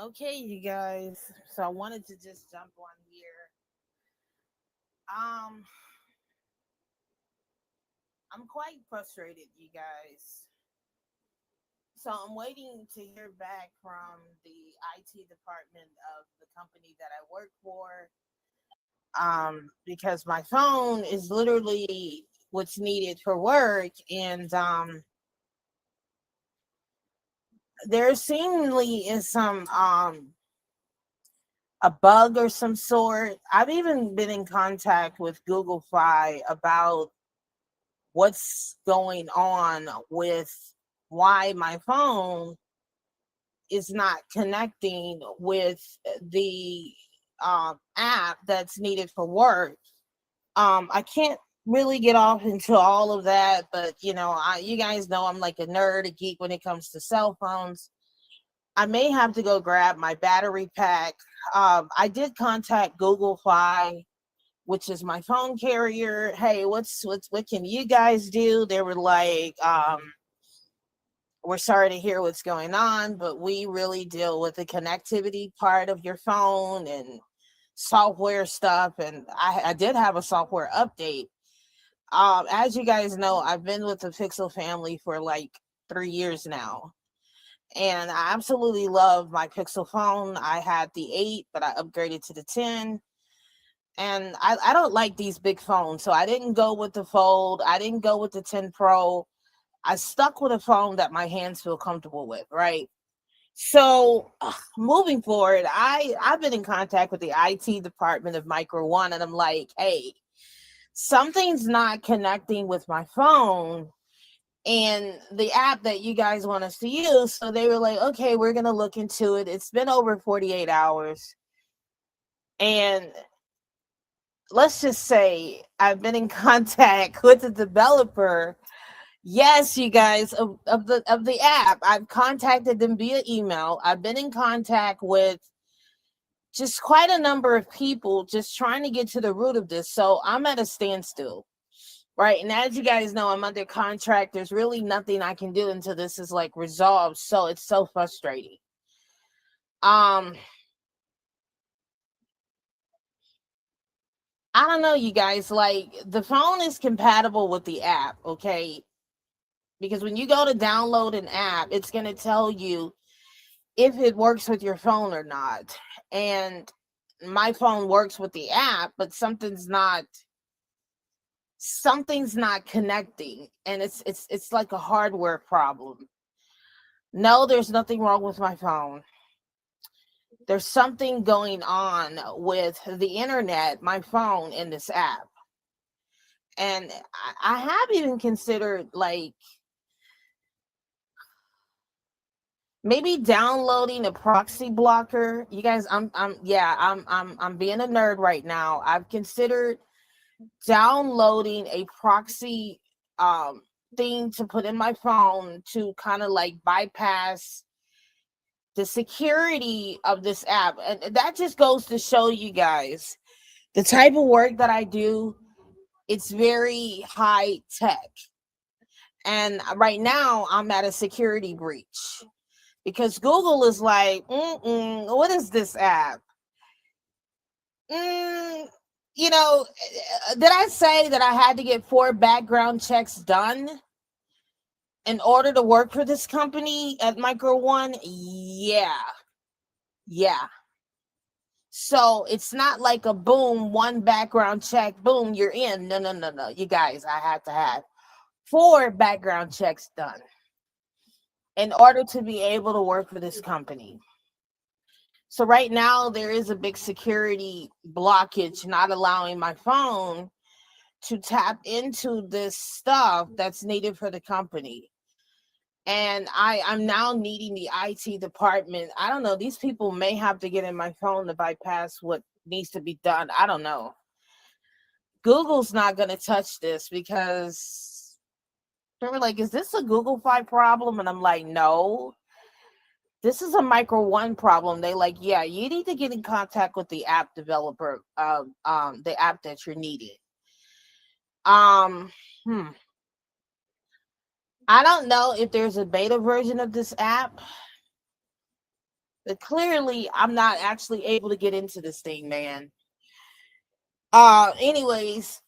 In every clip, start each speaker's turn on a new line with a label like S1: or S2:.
S1: Okay, you guys. So I wanted to just jump on here. Um, I'm quite frustrated, you guys. So I'm waiting to hear back from the IT department of the company that I work for. Because my phone is literally what's needed for work, and there seemingly is some a bug or some sort. I've even been in contact with Google Fi about what's going on with why my phone is not connecting with the app that's needed for work. I can't really get off into all of that, but you guys know I'm like a nerd, a geek when it comes to cell phones. I may have to go grab my battery pack. I did contact Google Fi, which is my phone carrier. Hey, what can you guys do? They were like, we're sorry to hear what's going on, but we really deal with the connectivity part of your phone and software stuff. And I did have a software update. As you guys know, I've been with the Pixel family for like 3 years now. And I absolutely love my Pixel phone. I had the 8, but I upgraded to the 10. And I don't like these big phones. So I didn't go with the Fold. I didn't go with the 10 Pro. I stuck with a phone that my hands feel comfortable with, right? So moving forward, I've been in contact with the IT department of Micro One, and I'm like, hey, something's not connecting with my phone and the app that you guys want us to use. So they were like, okay, we're gonna look into it. It's been over 48 hours, and let's just say I've been in contact with the developer. Yes, you guys, of the app. I've contacted them via email. I've been in contact with just quite a number of people just trying to get to the root of this. So I'm at a standstill. Right. And as you guys know, I'm under contract. There's really nothing I can do until this is like resolved. So it's so frustrating. Um, I don't know, you guys. Like, the phone is compatible with the app, okay? Because when you go to download an app, it's gonna tell you if it works with your phone or not. And my phone works with the app, but something's not connecting, and it's like a hardware problem. No, there's nothing wrong with my phone. There's something going on with the internet, my phone, and this app. And I have even considered like maybe downloading a proxy blocker. You guys, I'm being a nerd right now. I've considered downloading a proxy thing to put in my phone to kind of like bypass the security of this app. And that just goes to show you guys the type of work that I do. It's very high tech. And right now I'm at a security breach because Google is like, what is this app? Mm, did I say that I had to get 4 background checks done in order to work for this company at Micro One? Yeah. Yeah. So it's not like a boom, one background check, boom, you're in. No, no, no, no. You guys, I had to have 4 background checks done in order to be able to work for this company. So right now there is a big security blockage not allowing my phone to tap into this stuff that's needed for the company. And I'm now needing the IT department. I don't know, these people may have to get in my phone to bypass what needs to be done. I don't know. Google's not going to touch this because they were like, is this a Google Fi problem? And I'm like, no, this is a Micro One problem. They like, yeah, you need to get in contact with the app developer, the app that you're needing. Um, hmm. I don't know if there's a beta version of this app. But clearly, I'm not actually able to get into this thing, man. Anyways,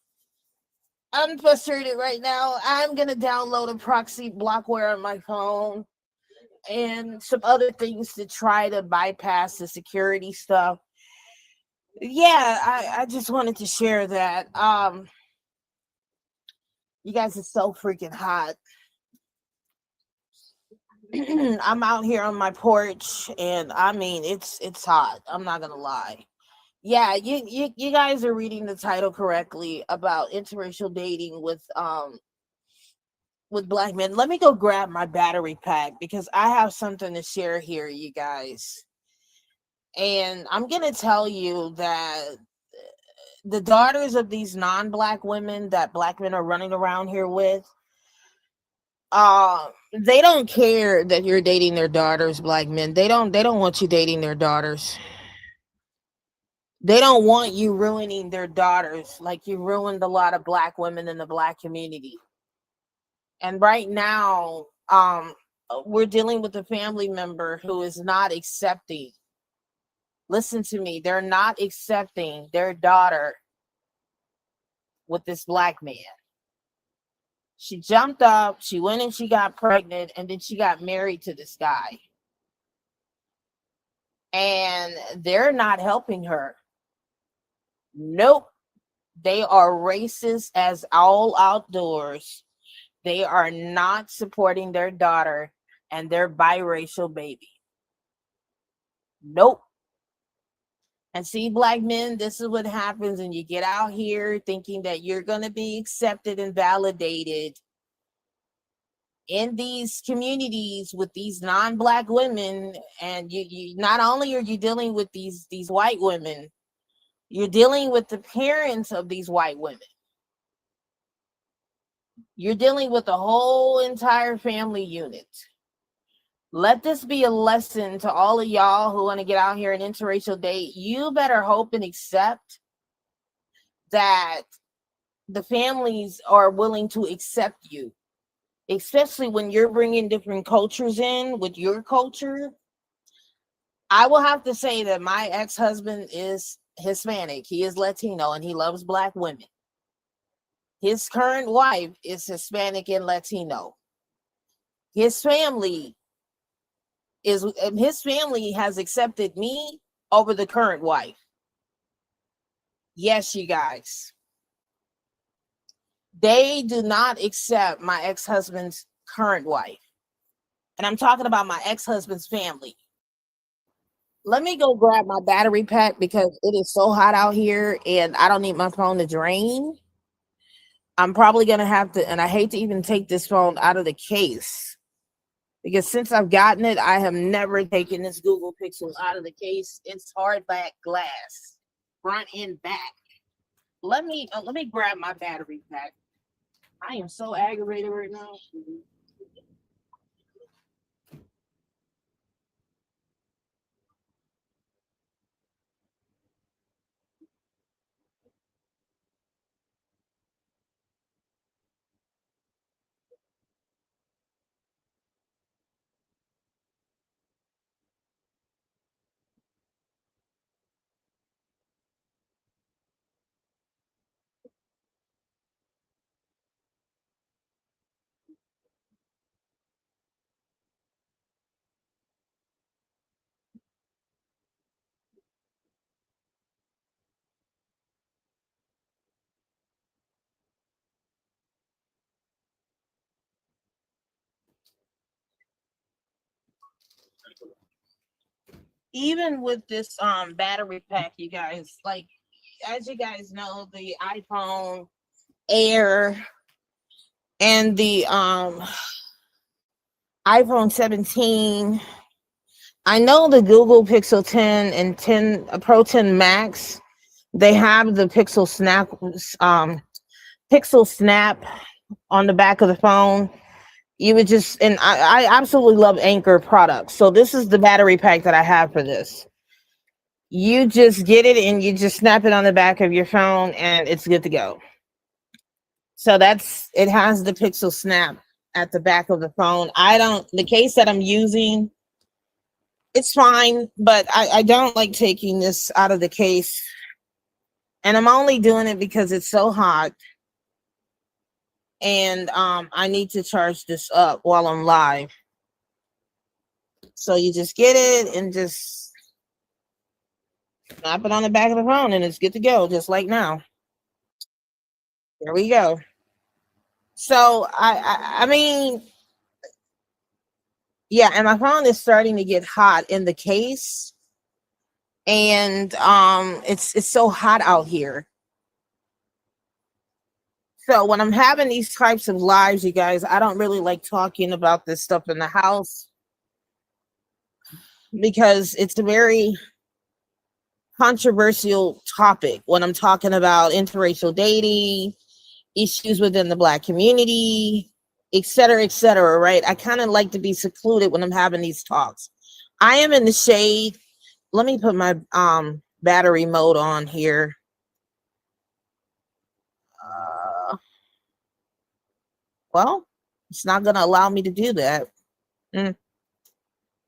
S1: I'm frustrated right now. I'm gonna download a proxy blockware on my phone and some other things to try to bypass the security stuff. Yeah, I just wanted to share that. You guys are so freaking hot. I'm out here on my porch, and I mean it's hot. I'm not gonna lie. Yeah, you guys are reading the title correctly about interracial dating with black men. Let me go grab my battery pack because I have something to share here, you guys. And I'm gonna tell you that the daughters of these non-black women that black men are running around here with, they don't care that you're dating their daughters, black men. They don't want you dating their daughters. They don't want you ruining their daughters like you ruined a lot of black women in the black community. And right now, we're dealing with a family member who is not accepting. Listen to me, they're not accepting their daughter with this black man. She jumped up, she went and she got pregnant, and then she got married to this guy. And they're not helping her. Nope. They are racist as all outdoors. They are not supporting their daughter and their biracial baby. Nope. And see, black men, this is what happens when you get out here thinking that you're going to be accepted and validated in these communities with these non-black women. And you not only are you dealing with these white women, you're dealing with the parents of these white women. You're dealing with the whole entire family unit. Let this be a lesson to all of y'all who want to get out here and interracial date. You better hope and accept that the families are willing to accept you, especially when you're bringing different cultures in with your culture. I will have to say that my ex-husband is Hispanic. He is Latino and he loves black women. His current wife is Hispanic and Latino. His family has accepted me over the current wife. Yes, you guys. They do not accept my ex-husband's current wife. And I'm talking about my ex-husband's family. Let me go grab my battery pack because it is so hot out here and I don't need my phone to drain. I'm probably going to have to, and I hate to even take this phone out of the case because since I've gotten it, I have never taken this Google Pixel out of the case. It's hardback glass, front and back. Let me grab my battery pack. I am so aggravated right now. Even with this battery pack, you guys, like as you guys know, the iPhone Air and the iPhone 17. I know the Google Pixel 10 and 10 Pro 10 Max, they have the Pixel Snap on the back of the phone. You would just, and I absolutely love Anchor products. So this is the battery pack that I have for this. You just get it and you just snap it on the back of your phone and it's good to go. So it has the Pixel Snap at the back of the phone. The case that I'm using It's fine, but I don't like taking this out of the case. And I'm only doing it because it's so hot. And I need to charge this up while I'm live. So you just get it and just snap it on the back of the phone and it's good to go, just like now. There we go. So I mean, yeah, and my phone is starting to get hot in the case. And it's so hot out here. So when I'm having these types of lives, you guys, I don't really like talking about this stuff in the house because it's a very controversial topic when I'm talking about interracial dating, issues within the Black community, et cetera, right? I kind of like to be secluded when I'm having these talks. I am in the shade. Let me put my battery mode on here. Well, it's not going to allow me to do that.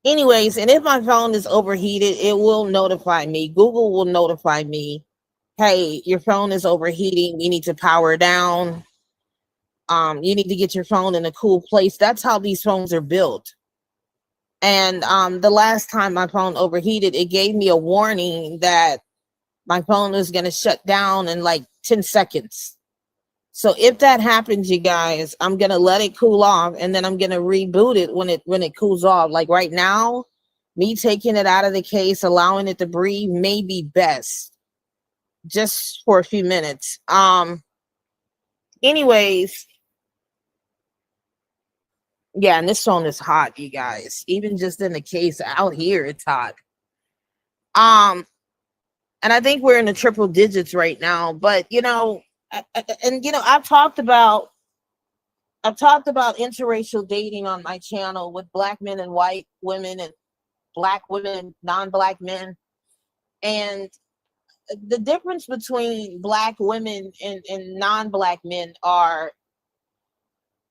S1: Anyways, and if my phone is overheated, it will notify me. Google will notify me, hey, your phone is overheating. You need to power down. You need to get your phone in a cool place. That's how these phones are built. And the last time my phone overheated, it gave me a warning that my phone was going to shut down in like 10 seconds. So if that happens, you guys, I'm going to let it cool off and then I'm going to reboot it when it cools off. Like right now, me taking it out of the case, allowing it to breathe may be best just for a few minutes. Anyways, yeah, and this phone is hot, you guys. Even just in the case out here, it's hot. And I think we're in the triple digits right now. But and I've talked about interracial dating on my channel with Black men and white women and Black women and non-Black men. And the difference between Black women and non-Black men are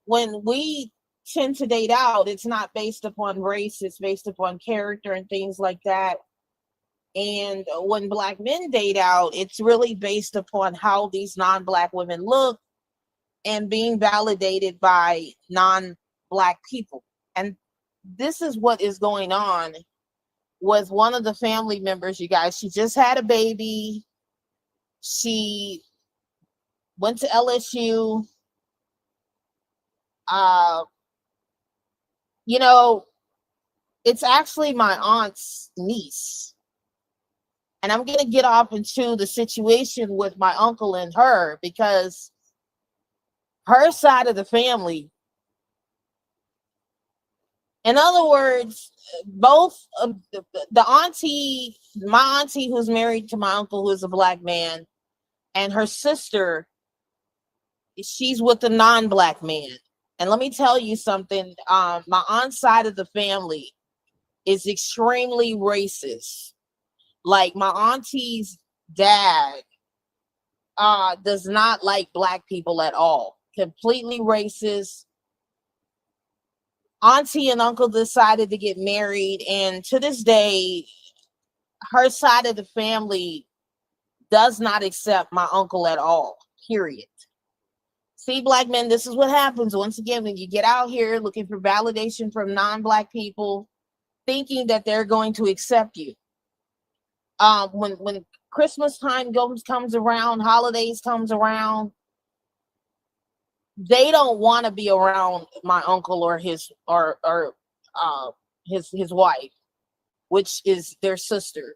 S1: when we tend to date out, it's not based upon race, it's based upon character and things like that. And when Black men date out, it's really based upon how these non-Black women look and being validated by non-Black people. And this is what is going on with one of the family members, you guys. She just had a baby. She went to LSU. It's actually my aunt's niece. And I'm going to get off into the situation with my uncle and her because her side of the family, in other words, both of the auntie, my auntie who's married to my uncle, who is a Black man, and her sister, she's with a non-Black man. And let me tell you something, my aunt's side of the family is extremely racist. Like my auntie's dad does not like Black people at all. Completely racist. Auntie and uncle decided to get married, and to this day, her side of the family does not accept my uncle at all. Period. See, Black men, this is what happens once again when you get out here looking for validation from non-Black people, thinking that they're going to accept you. When Christmas time comes around, holidays comes around, they don't want to be around my uncle or his wife, which is their sister.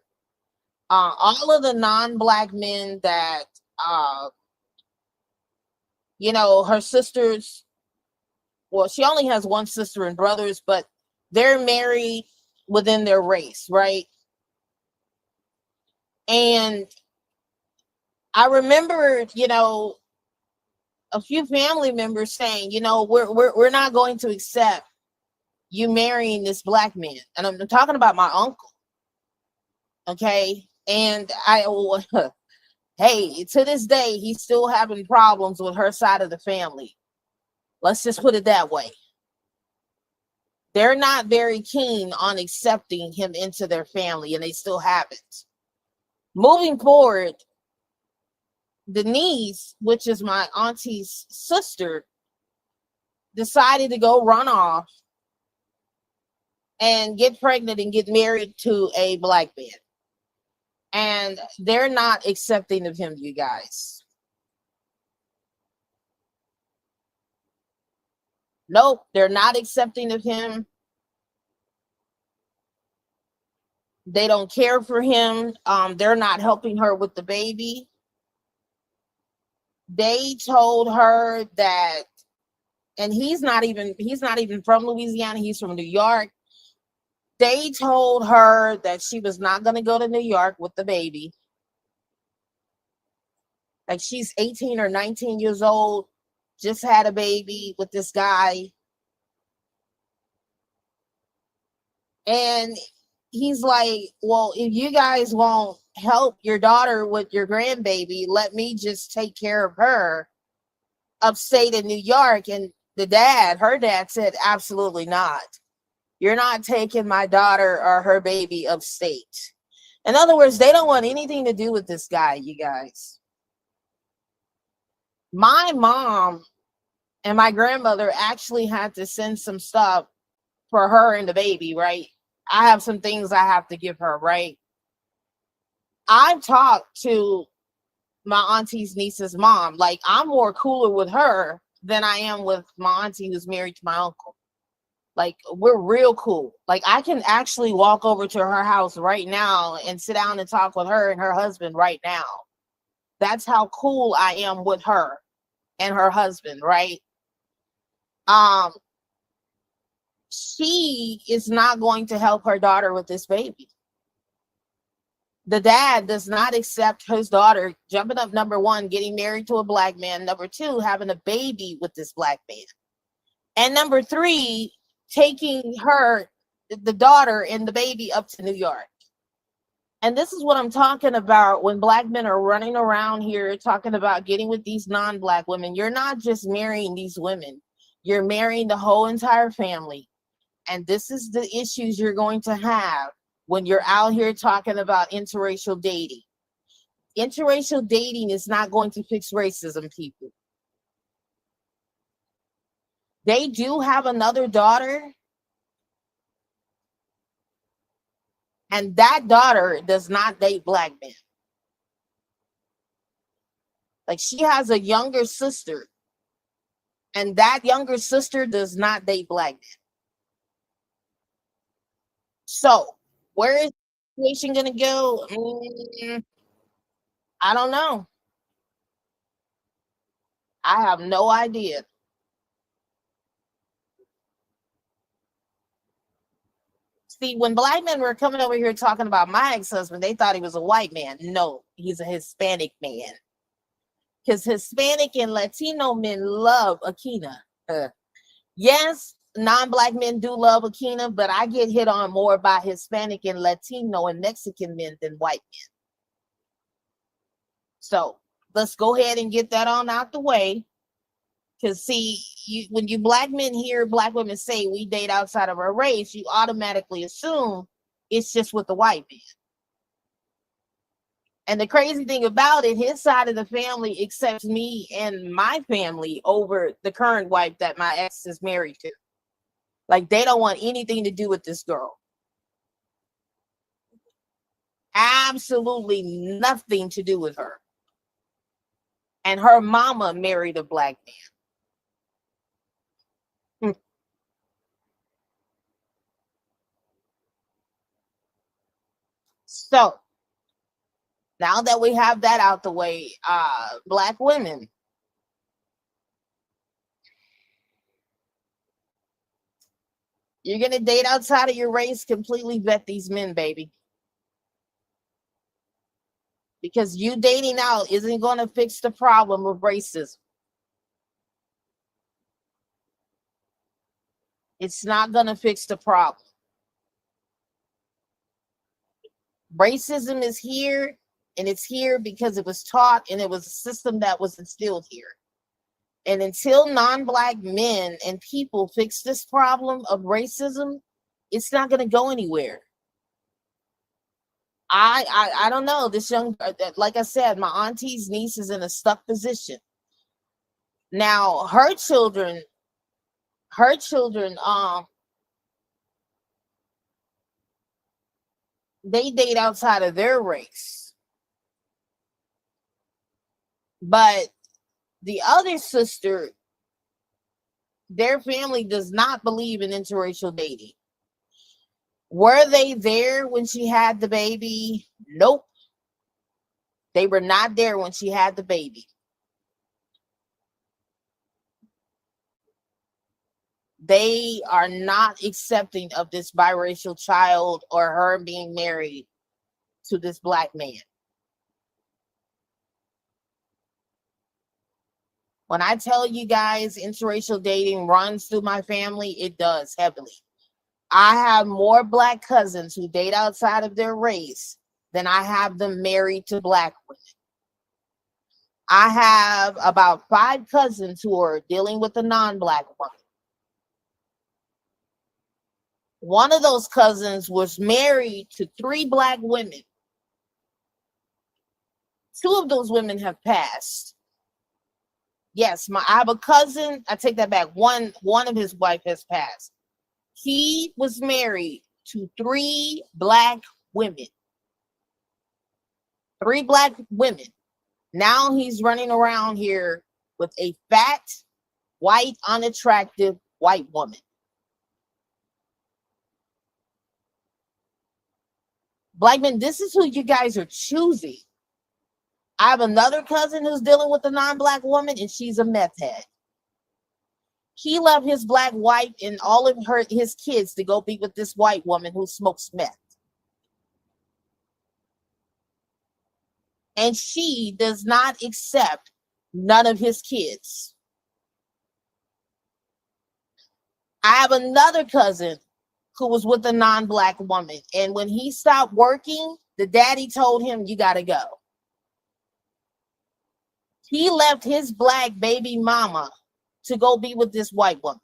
S1: All of the non-Black men that her sisters, well, she only has one sister and brothers, but they're married within their race, right? And I remember, a few family members saying, we're not going to accept you marrying this Black man. And I'm talking about my uncle. Okay. And hey, to this day, he's still having problems with her side of the family. Let's just put it that way. they're not very keen on accepting him into their family, and they still haven't. Moving forward, the niece, which is my auntie's sister, decided to go run off and get pregnant and get married to a black man. And they're not accepting of him, you guys. Nope, they're not accepting of him. They don't care for him. They're not helping her with the baby. They told her that, and he's not even from Louisiana, he's from New York. They told her that she was not going to go to New York with the baby. Like, she's 18 or 19 years old, just had a baby with this guy. And he's like, well, if you guys won't help your daughter with your grandbaby, let me just take care of her upstate in New York. And her dad said, absolutely not. You're not taking my daughter or her baby upstate. In other words, they don't want anything to do with this guy, you guys. My mom and my grandmother actually had to send some stuff for her and the baby, right? I have some things I have to give her, right? I've talked to my auntie's niece's mom. Like, I'm more cooler with her than I am with my auntie who's married to my uncle. Like, we're real cool. Like, I can actually walk over to her house right now and sit down and talk with her and her husband right now. That's how cool I am with her and her husband, right? She is not going to help her daughter with this baby. The dad does not accept his daughter jumping up, number one, getting married to a black man, number two, having a baby with this black man, and number three, taking her, the daughter and the baby, up to New York. And this is what I'm talking about when black men are running around here talking about getting with these non-black women. You're not just marrying these women, you're marrying the whole entire family. And this is the issues you're going to have when you're out here talking about interracial dating. Interracial dating is not going to fix racism, people. They do have another daughter, and that daughter does not date black men. Like, she has a younger sister, and that younger sister does not date black men. So, where is the situation going to go? I don't know. I have no idea. See, when black men were coming over here talking about my ex-husband, they thought he was a white man. No, he's a Hispanic man. Because Hispanic and Latino men love Akina. Yes, non-black men do love Akina, but I get hit on more by Hispanic and Latino and Mexican men than white men. So let's go ahead and get that on out the way. Because, see, when you black men hear black women say we date outside of our race, you automatically assume it's just with the white man. And the crazy thing about it, his side of the family accepts me and my family over the current wife that my ex is married to. Like, they don't want anything to do with this girl. Absolutely nothing to do with her. And her mama married a black man. So, now that we have that out the way, black women, you're going to date outside of your race, completely vet these men, baby. Because you dating out isn't going to fix the problem of racism. It's not going to fix the problem. Racism is here, and it's here because it was taught, and it was a system that was instilled here. And until non-black men and people fix this problem of racism, it's not going to go anywhere. I don't know. This young, like I said, my auntie's niece is in a stuck position. Now her children, they date outside of their race. But the other sister, their family does not believe in interracial dating. Were they there when she had the baby? Nope. They were not there when she had the baby. They are not accepting of this biracial child or her being married to this black man. When I tell you guys interracial dating runs through my family, it does heavily. I have more black cousins who date outside of their race than I have them married to black women. I have about 5 cousins who are dealing with a non-black woman. One of those cousins was married to 3 black women. 2 of those women have passed. Yes, I have a cousin. I take that back. One of his wife has passed. He was married to 3 black women. 3 black women. Now he's running around here with a fat, white, unattractive white woman. Black men, this is who you guys are choosing. I have another cousin who's dealing with a non-black woman, and she's a meth head. He left his black wife and all of his kids to go be with this white woman who smokes meth. And she does not accept none of his kids. I have another cousin who was with a non-black woman. And when he stopped working, the daddy told him, you got to go. He left his black baby mama to go be with this white woman.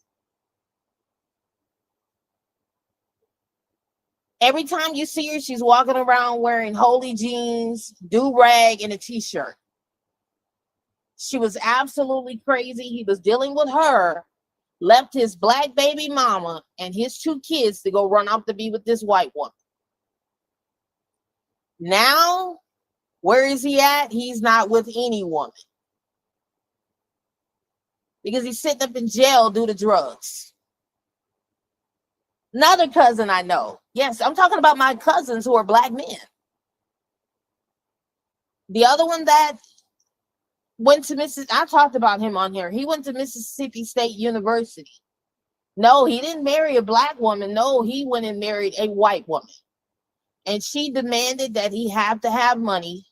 S1: Every time you see her, she's walking around wearing holy jeans, do-rag, and a t-shirt. She was absolutely crazy. He was dealing with her, left his black baby mama and his 2 kids to go run off to be with this white woman. Now, where is he at? He's not with any woman. Because he's sitting up in jail due to drugs. Another cousin I know. Yes, I'm talking about my cousins who are black men. The other one that went to Mississippi, I talked about him on here. He went to Mississippi State University. No, he didn't marry a black woman. No, he went and married a white woman. And she demanded that he have to have money.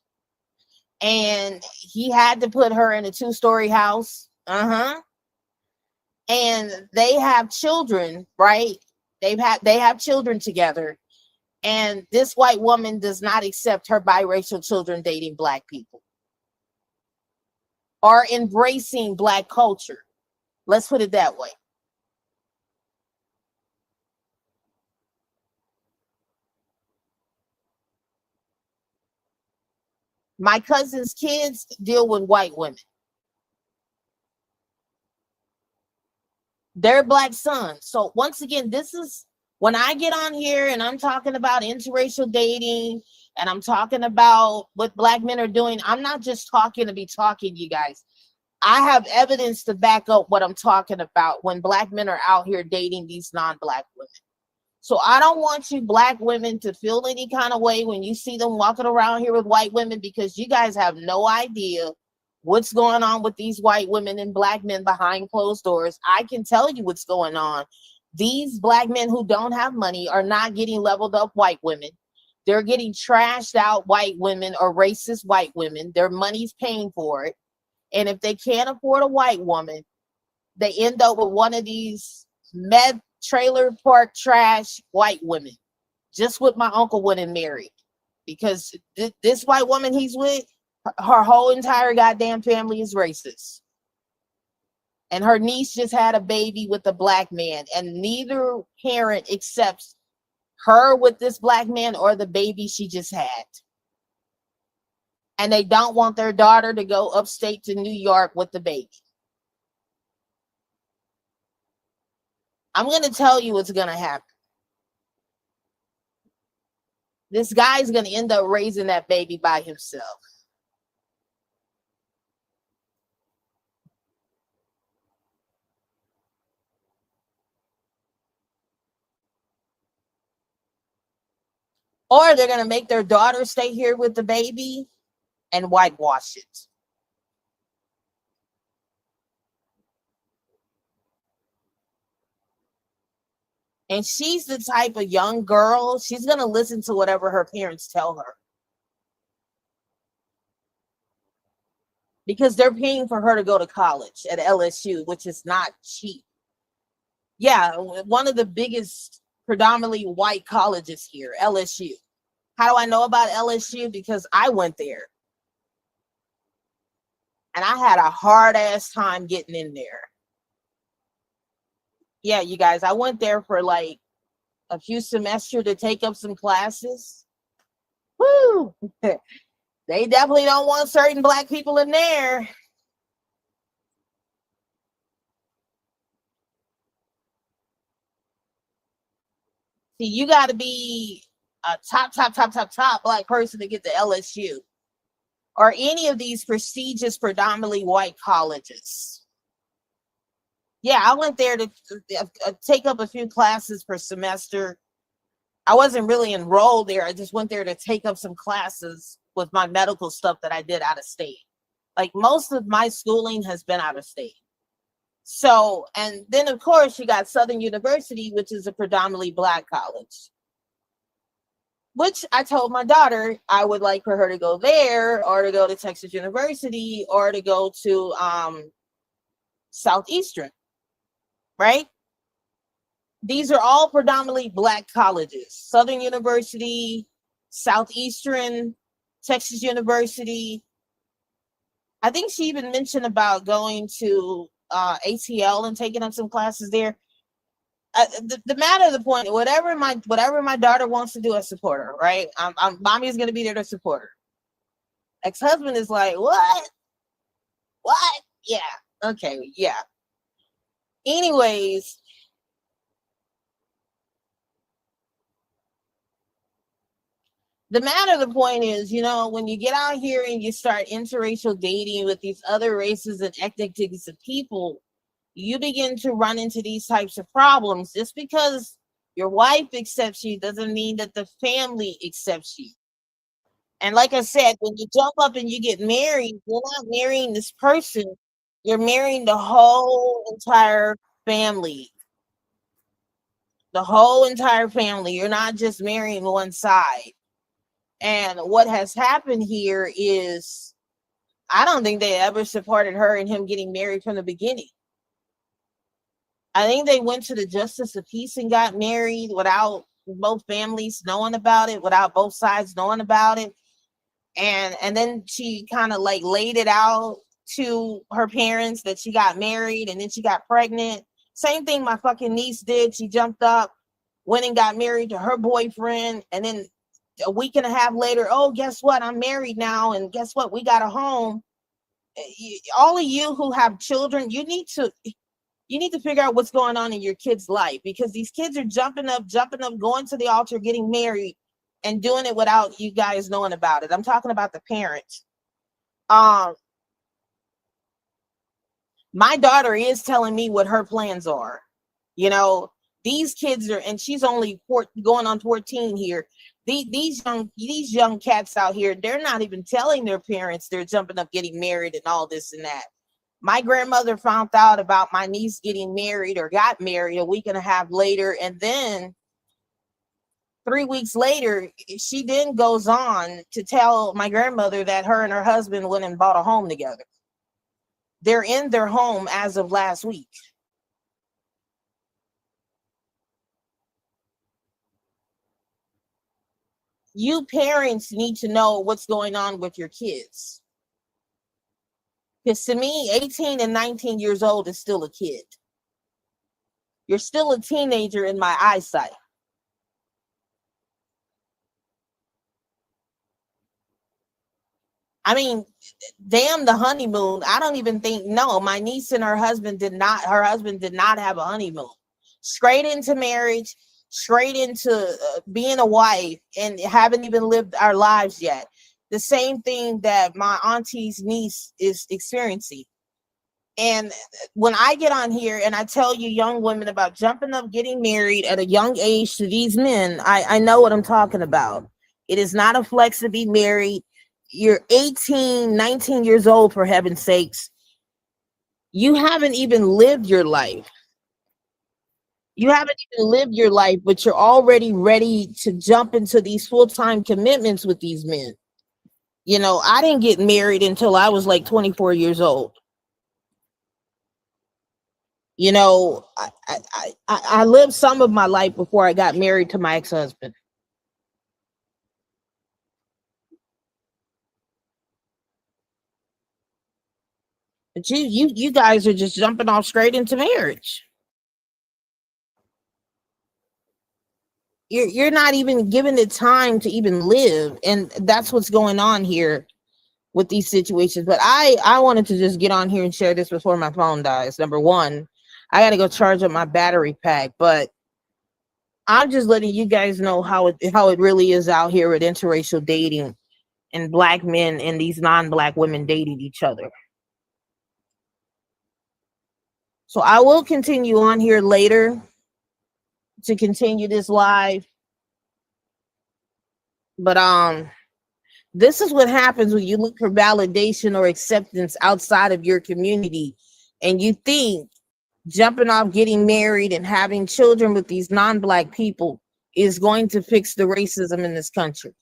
S1: And he had to put her in a 2-story house. And they have children, right? They have children together. And this white woman does not accept her biracial children dating black people or embracing black culture. Let's put it that way. My cousin's kids deal with white women. They're black sons. So once again, this is when I get on here and I'm talking about interracial dating and I'm talking about what black men are doing. I'm not just talking to be talking, you guys. I have evidence to back up what I'm talking about when black men are out here dating these non-black women. So I don't want you black women to feel any kind of way when you see them walking around here with white women, because you guys have no idea what's going on with these white women and black men behind closed doors. I can tell you what's going on. These black men who don't have money are not getting leveled up white women. They're getting trashed out white women or racist white women. Their money's paying for it. And if they can't afford a white woman, they end up with one of these meth trailer park trash white women. Just what my uncle went and married. Because this white woman he's with, her whole entire goddamn family is racist. and her niece just had a baby with a black man, and neither parent accepts her with this black man or the baby she just had. And they don't want their daughter to go upstate to New York with the baby. I'm going to tell you what's going to happen. This guy's going to end up raising that baby by himself. Or they're going to make their daughter stay here with the baby and whitewash it. And she's the type of young girl, she's going to listen to whatever her parents tell her. Because they're paying for her to go to college at LSU, which is not cheap. Yeah, one of the biggest predominantly white colleges here, LSU. How do I know about LSU? Because I went there. And I had a hard ass time getting in there. Yeah, you guys, I went there for like a few semesters to take up some classes. Woo! They definitely don't want certain black people in there. See, you got to be a top black person to get to LSU or any of these prestigious, predominantly white colleges. Yeah, I went there to take up a few classes per semester. I wasn't really enrolled there. I just went there to take up some classes with my medical stuff that I did out of state. Like most of my schooling has been out of state. So, and then of course you got Southern University, which is a predominantly black college. Which I told my daughter I would like for her to go there or to go to Texas University or to go to Southeastern, right? These are all predominantly black colleges. Southern University, Southeastern, Texas University. I think she even mentioned about going to ATL and taking up some classes there. The matter of the point, whatever my daughter wants to do, I support her, right? Mommy's going to be there to support her. Ex-husband is like, what? Yeah. Okay. Yeah. Anyways, the matter of the point is, when you get out here and you start interracial dating with these other races and ethnicities of people, you begin to run into these types of problems. Just because your wife accepts you doesn't mean that the family accepts you. And like I said, when you jump up and you get married, you're not marrying this person, you're marrying the whole entire family. The whole entire family. You're not just marrying one side. And what has happened here is, I don't think they ever supported her and him getting married from the beginning. I think they went to the justice of peace and got married without both families knowing about it, without both sides knowing about it. And then she kind of like laid it out to her parents that she got married and then she got pregnant. Same thing my fucking niece did. She jumped up, went and got married to her boyfriend, and then a week and a half later, oh, guess what? I'm married now, and guess what? We got a home. All of you who have children, you need to figure out what's going on in your kid's life, because these kids are jumping up, going to the altar, getting married, and doing it without you guys knowing about it. I'm talking about the parents. My daughter is telling me what her plans are. These kids are, and she's only going on 14 here. These young cats out here, they're not even telling their parents they're jumping up, getting married, and all this and that. My grandmother found out about my niece getting married or got married a week and a half later, and then 3 weeks later, she then goes on to tell my grandmother that her and her husband went and bought a home together. They're in their home as of last week. You parents need to know what's going on with your kids. Because to me, 18 and 19 years old is still a kid. You're still a teenager in my eyesight. I mean, damn the honeymoon. I don't even think, no, my niece and her husband did not have a honeymoon. Straight into marriage, straight into being a wife, and haven't even lived our lives yet. The same thing that my auntie's niece is experiencing. And when I get on here and I tell you young women about jumping up, getting married at a young age to these men, I know what I'm talking about. It is not a flex to be married. You're 18, 19 years old, for heaven's sakes. You haven't even lived your life. You haven't even lived your life, but you're already ready to jump into these full-time commitments with these men. You know, I didn't get married until I was like 24 years old. You know, I lived some of my life before I got married to my ex-husband. But you guys are just jumping off straight into marriage. You're not even giving it time to even live, and that's what's going on here with these situations. But I wanted to just get on here and share this before my phone dies. Number one, I got to go charge up my battery pack, but I'm just letting you guys know how it really is out here with interracial dating and black men and these non-black women dating each other. So I will continue on here later to continue this live. But this is what happens when you look for validation or acceptance outside of your community, and you think jumping off, getting married, and having children with these non-black people is going to fix the racism in this country.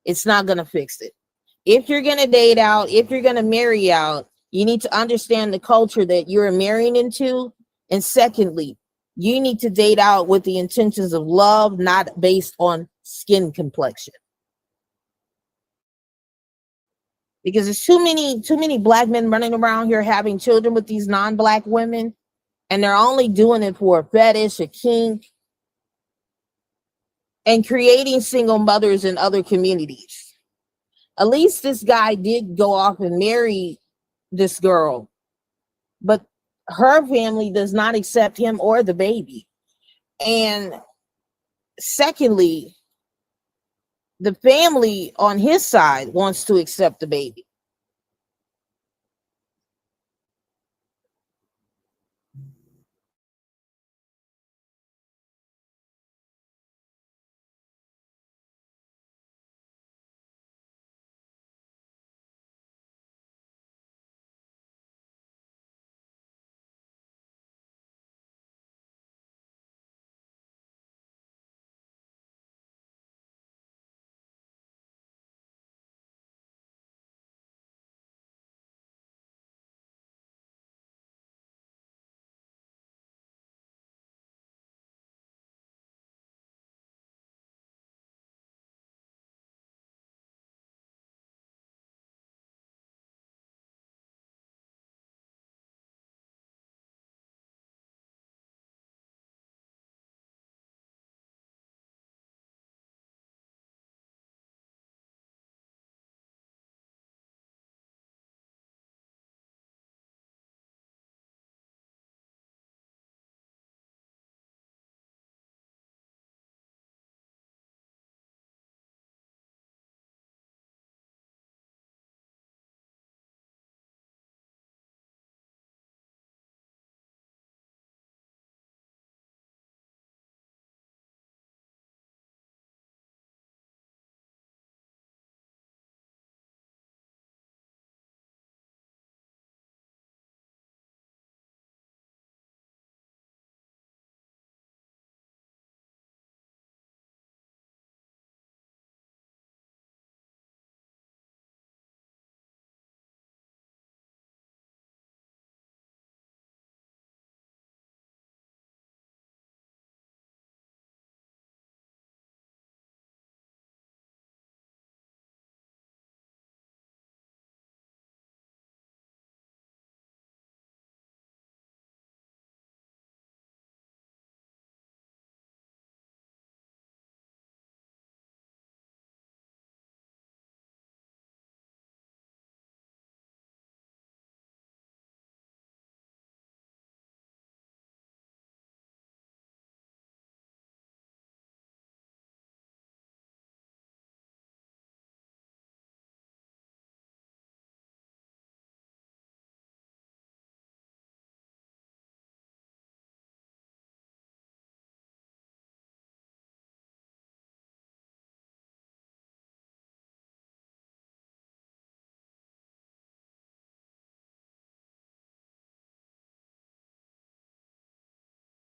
S1: It's not going to fix it. If you're going to date out, if you're going to marry out, you need to understand the culture that you're marrying into. And secondly, you need to date out with the intentions of love, not based on skin complexion. Because there's too many black men running around here having children with these non-black women, and they're only doing it for a fetish, a kink, and creating single mothers in other communities. At least this guy did go off and marry this girl, but her family does not accept him or the baby. And secondly, the family on his side wants to accept the baby.